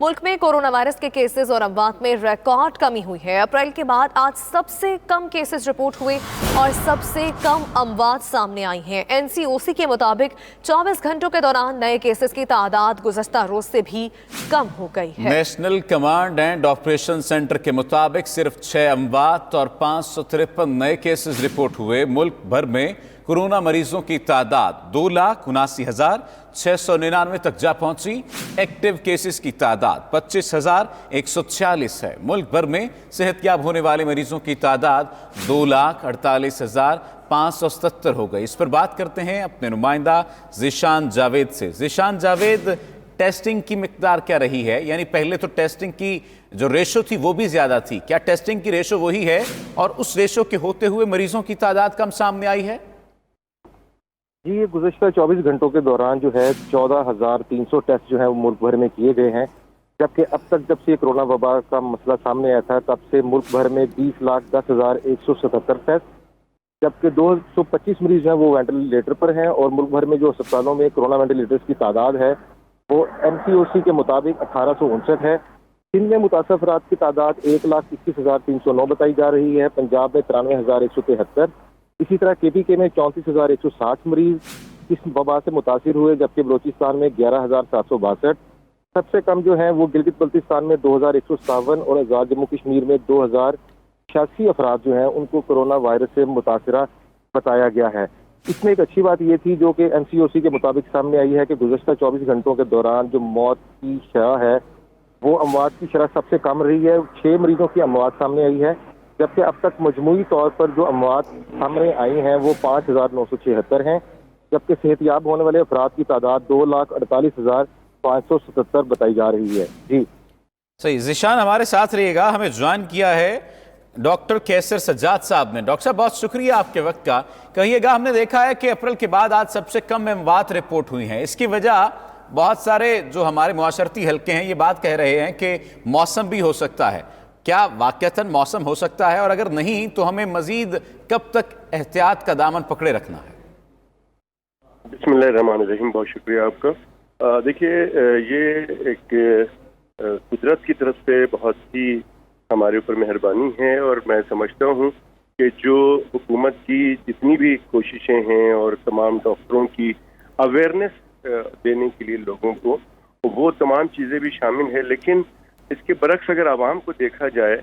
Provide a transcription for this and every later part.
मुल्क में corona virus के केसेस और अमवात में रिकॉर्ड कमी हुई है। अप्रैल के बाद आज सबसे कम केसेस रिपोर्ट हुए और सबसे कम अमवात सामने आई हैं। एनसीओसी के मुताबिक 24 घंटों के दौरान नए केसेस की तादाद गुज़श्ता रोज से भी कम हो गई है। National command and operation centre के मुताबिक सिर्फ 6 अमवात और 553 नए केसेस रिपोर्ट हुए। मुल्क भर में कोरोना मरीजों की तादाद 2,79,699 तक जा पहुंची। एक्टिव केसेस की तादाद 25,146 है। मुल्क भर में सेहतयाब होने वाले मरीजों की तादाद 2,48,577 हो गई। इस पर बात करते हैं अपने नुमाइंदा ज़ीशान जावेद से। ज़ीशान जावेद, टेस्टिंग की मिकदार क्या रही है? यानी पहले तो टेस्टिंग की जो रेशो थी वो भी ज्यादा थी, क्या टेस्टिंग की रेशो वही है और उस रेशो के होते हुए मरीजों की तादाद कम सामने आई है? जी, ये गुज़श्ता 24 घंटों के दौरान जो है 14,300 टेस्ट जो है वो मुल्क भर में किए गए हैं। जबकि अब तक जब से कोरोना वबा का मसला सामने आया था तब से मुल्क भर में 20,10,177 टेस्ट, जबकि 225 मरीज हैं वो वेंटिलेटर पर हैं और मुल्क भर में जो अस्पतालों में कोरोना वेंटिलेटर्स की तादाद है वो एनसीओसी के मुताबिक 1859 है। सिंध में मुतासर अफराद की तादाद 1,21,309 बताई जा रही है। पंजाब में 93,173, इसी तरह केपीके में 34,160 मरीज इस वबा से मुतासिर हुए, जबकि बलोचिस्तान में 11,762। सबसे कम जो है वो गिलगित बल्तिस्तान में 2,157 और आज़ाद जम्मू कश्मीर में 2,086 अफराद जो हैं उनको कोरोना वायरस से मुतासरा बताया गया है। इसमें एक अच्छी बात ये थी जो कि एनसीओसी के मुताबिक सामने आई है कि गुज़श्ता 24 घंटों के दौरान जो मौत की शरह है वो अमवात की शरह सबसे कम रही है। 6 मरीजों की अमवात सामने आई है, जबकि अब तक मजमूई तौर पर जो अमवात सामने आई हैं वो 5,976 हैं, जबकि सेहतयाब होने वाले अफराद की तादाद 2,48,577 बताई जा रही है। जी सही, ज़ीशान हमारे साथ रहिएगा। हमें ज्वाइन किया है डॉक्टर कैसर सज्जाद साहब ने। डॉक्टर साहब, बहुत शुक्रिया आपके वक्त का। कहिएगा, हमने देखा है कि अप्रैल के बाद आज सबसे कम अमवात रिपोर्ट हुई हैं। इसकी वजह बहुत सारे जो हमारे मुआशरती हल्के हैं ये बात कह रहे हैं कि मौसम भी हो सकता है। क्या वाकईतन मौसम हो सकता है, और अगर नहीं तो हमें मजीद कब तक एहतियात का दामन पकड़े रखना है? बिस्मिल्लाहिर्रहमानिर्रहीम, बहुत शुक्रिया आपका। देखिए, ये एक कुदरत की तरफ से बहुत ही हमारे ऊपर मेहरबानी है और मैं समझता हूँ कि जो हुकूमत की जितनी भी कोशिशें हैं और तमाम डॉक्टरों की अवेयरनेस देने के लिए लोगों को, वो तमाम चीज़ें भी शामिल है। लेकिन इसके बरक्स अगर आवाम को देखा जाए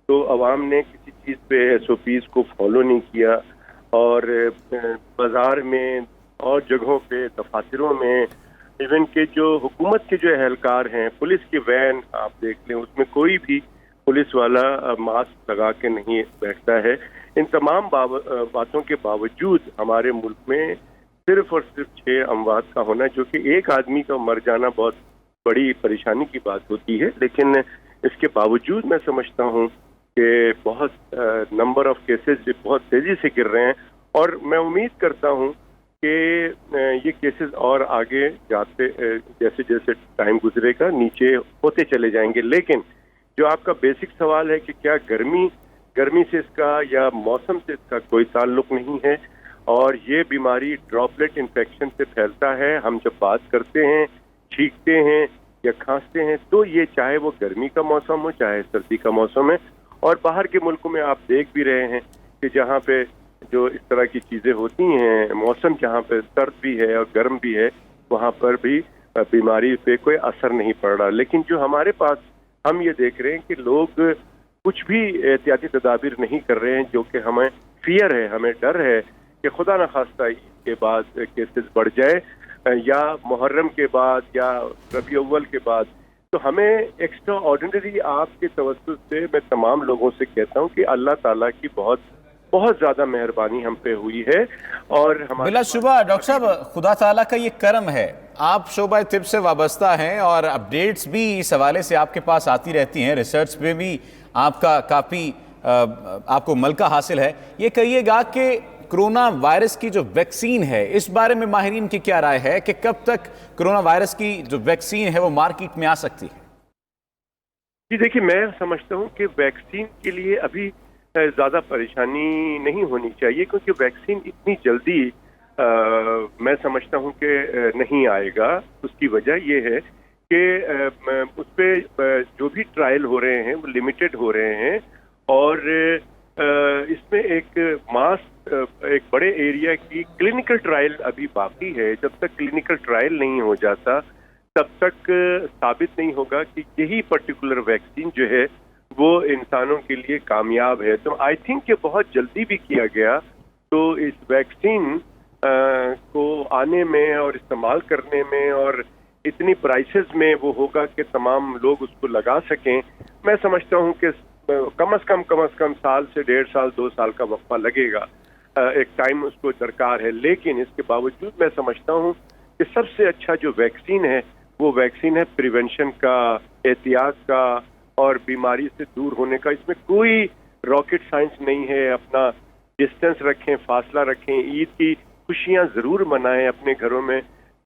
तो आवाम ने किसी चीज़ पे SOPs को फॉलो नहीं किया और बाज़ार में और जगहों पे, दफातरों में, इवन के जो हुकूमत के जो एहलकार हैं, पुलिस की वैन आप देख लें, उसमें कोई भी पुलिस वाला मास्क लगा के नहीं बैठता है। इन तमाम बातों के बावजूद हमारे मुल्क में सिर्फ और सिर्फ 6 अमवात का होना, जो कि एक आदमी का मर जाना बहुत बड़ी परेशानी की बात होती है, लेकिन इसके बावजूद मैं समझता हूँ कि बहुत नंबर ऑफ केसेस बहुत तेज़ी से गिर रहे हैं और मैं उम्मीद करता हूँ कि ये केसेस और आगे जाते जैसे जैसे टाइम गुजरेगा नीचे होते चले जाएंगे। लेकिन जो आपका बेसिक सवाल है कि क्या गर्मी से इसका या मौसम से इसका कोई ताल्लुक नहीं है, और ये बीमारी ड्रॉपलेट इन्फेक्शन से फैलता है। हम जब बात करते हैं, छींकते हैं या खांसते हैं, तो ये चाहे वो गर्मी का मौसम हो चाहे सर्दी का मौसम है। और बाहर के मुल्कों में आप देख भी रहे हैं कि जहाँ पे जो इस तरह की चीज़ें होती हैं, मौसम जहाँ पे सर्द भी है और गर्म भी है, वहाँ पर भी बीमारी पे कोई असर नहीं पड़ रहा। लेकिन जो हमारे पास हम ये देख रहे हैं कि लोग कुछ भी एहतियाती तदाबीर नहीं कर रहे हैं, जो कि हमें फियर है, हमें डर है कि खुदा न खास्ता के बाद केसेस बढ़ जाए या मुहर्रम के बाद या रबी अव्वल के बाद। तो हमें एक्स्ट्रा ऑर्डिनरी आपके तवज्जुह से मैं तमाम लोगों से कहता हूँ कि अल्लाह ताला की बहुत बहुत ज़्यादा मेहरबानी हम पे हुई है। और बिलाशुबा डॉक्टर साहब, खुदा ताला का ये करम है, आप शोबा तिब से वाबस्ता हैं और अपडेट्स भी इस हवाले से आपके पास आती रहती हैं, रिसर्च पे भी आपका काफ़ी आपको मलका हासिल है। ये कहिएगा कि कोरोना वायरस की जो वैक्सीन है, इस बारे में माहिरीन की क्या राय है कि कब तक कोरोना वायरस की जो वैक्सीन है वो मार्केट में आ सकती है? जी देखिए, मैं समझता हूँ कि वैक्सीन के लिए अभी ज़्यादा परेशानी नहीं होनी चाहिए, क्योंकि वैक्सीन इतनी जल्दी मैं समझता हूँ कि नहीं आएगा। उसकी वजह यह है کہ اس پہ جو بھی ٹرائل ہو رہے ہیں وہ لمیٹڈ ہو رہے ہیں، اور اس میں ایک ایک بڑے ایریا کی کلینکل ٹرائل ابھی باقی ہے۔ جب تک کلینکل ٹرائل نہیں ہو جاتا تب تک ثابت نہیں ہوگا کہ یہی پرٹیکولر ویکسین جو ہے وہ انسانوں کے لیے کامیاب ہے۔ تو آئی تھنک کہ بہت جلدی بھی کیا گیا تو اس ویکسین کو آنے میں اور استعمال کرنے میں اور اتنی پرائسز میں وہ ہوگا کہ تمام لوگ اس کو لگا سکیں۔ میں سمجھتا ہوں کہ کم از کم سال سے 1.5 سال 2 سال کا وقفہ لگے گا، ایک ٹائم اس کو درکار ہے، لیکن اس کے باوجود میں سمجھتا ہوں کہ سب سے اچھا جو ویکسین ہے وہ ویکسین ہے پریونشن کا، احتیاط کا اور بیماری سے دور ہونے کا۔ اس میں کوئی راکٹ سائنس نہیں ہے۔ اپنا ڈسٹینس رکھیں، فاصلہ رکھیں، عید کی خوشیاں ضرور منائیں، اپنے گھروں میں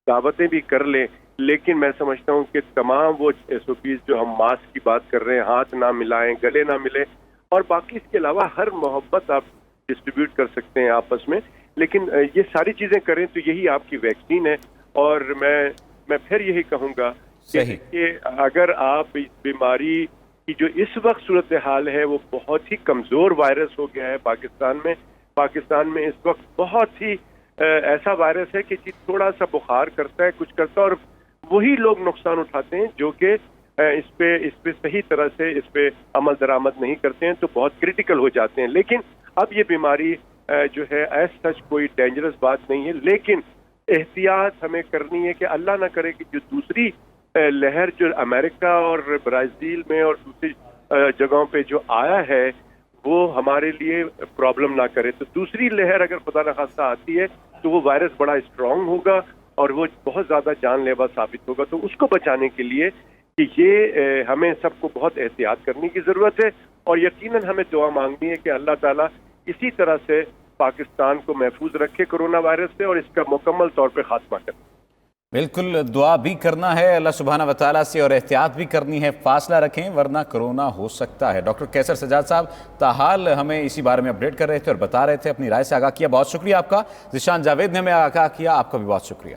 دعوتیں بھی کر لیں، لیکن میں سمجھتا ہوں کہ تمام وہ SOPs جو ہم ماسک کی بات کر رہے ہیں، ہاتھ نہ ملائیں، گلے نہ ملیں، اور باقی اس کے علاوہ ہر محبت آپ ڈسٹریبیوٹ کر سکتے ہیں آپس میں، لیکن یہ ساری چیزیں کریں تو یہی آپ کی ویکسین ہے۔ اور میں پھر یہی کہوں گا کہ اگر آپ اس بیماری کی جو اس وقت صورتحال ہے وہ بہت ہی کمزور وائرس ہو گیا ہے پاکستان میں اس وقت بہت ہی ایسا وائرس ہے کہ تھوڑا سا بخار کرتا ہے، کچھ کرتا ہے، اور وہی لوگ نقصان اٹھاتے ہیں جو کہ اس پہ صحیح طرح سے اس پہ عمل درآمد نہیں کرتے ہیں، تو بہت کریٹیکل ہو جاتے ہیں۔ لیکن اب یہ بیماری جو ہے ایز سچ کوئی ڈینجرس بات نہیں ہے، لیکن احتیاط ہمیں کرنی ہے کہ اللہ نہ کرے کہ جو دوسری لہر جو امریکہ اور برازیل میں اور دوسری جگہوں پہ جو آیا ہے وہ ہمارے لیے پرابلم نہ کرے۔ تو دوسری لہر اگر خدا نخواستہ آتی ہے تو وہ وائرس بڑا اسٹرانگ ہوگا اور وہ بہت زیادہ جان لیوا ثابت ہوگا۔ تو اس کو بچانے کے لیے کہ یہ ہمیں سب کو بہت احتیاط کرنے کی ضرورت ہے، اور یقیناً ہمیں دعا مانگنی ہے کہ اللہ تعالیٰ اسی طرح سے پاکستان کو محفوظ رکھے کورونا وائرس سے اور اس کا مکمل طور پہ خاتمہ کرے۔ بالکل، دعا بھی کرنا ہے اللہ سبحانہ و تعالیٰ سے اور احتیاط بھی کرنی ہے، فاصلہ رکھیں ورنہ کرونا ہو سکتا ہے۔ ڈاکٹر کیسر سجاد صاحب تاحال ہمیں اسی بارے میں اپڈیٹ کر رہے تھے اور بتا رہے تھے، اپنی رائے سے آگاہ کیا۔ بہت شکریہ آپ کا۔ ذیشان جاوید نے ہمیں آگاہ کیا، آپ کا بھی بہت شکریہ۔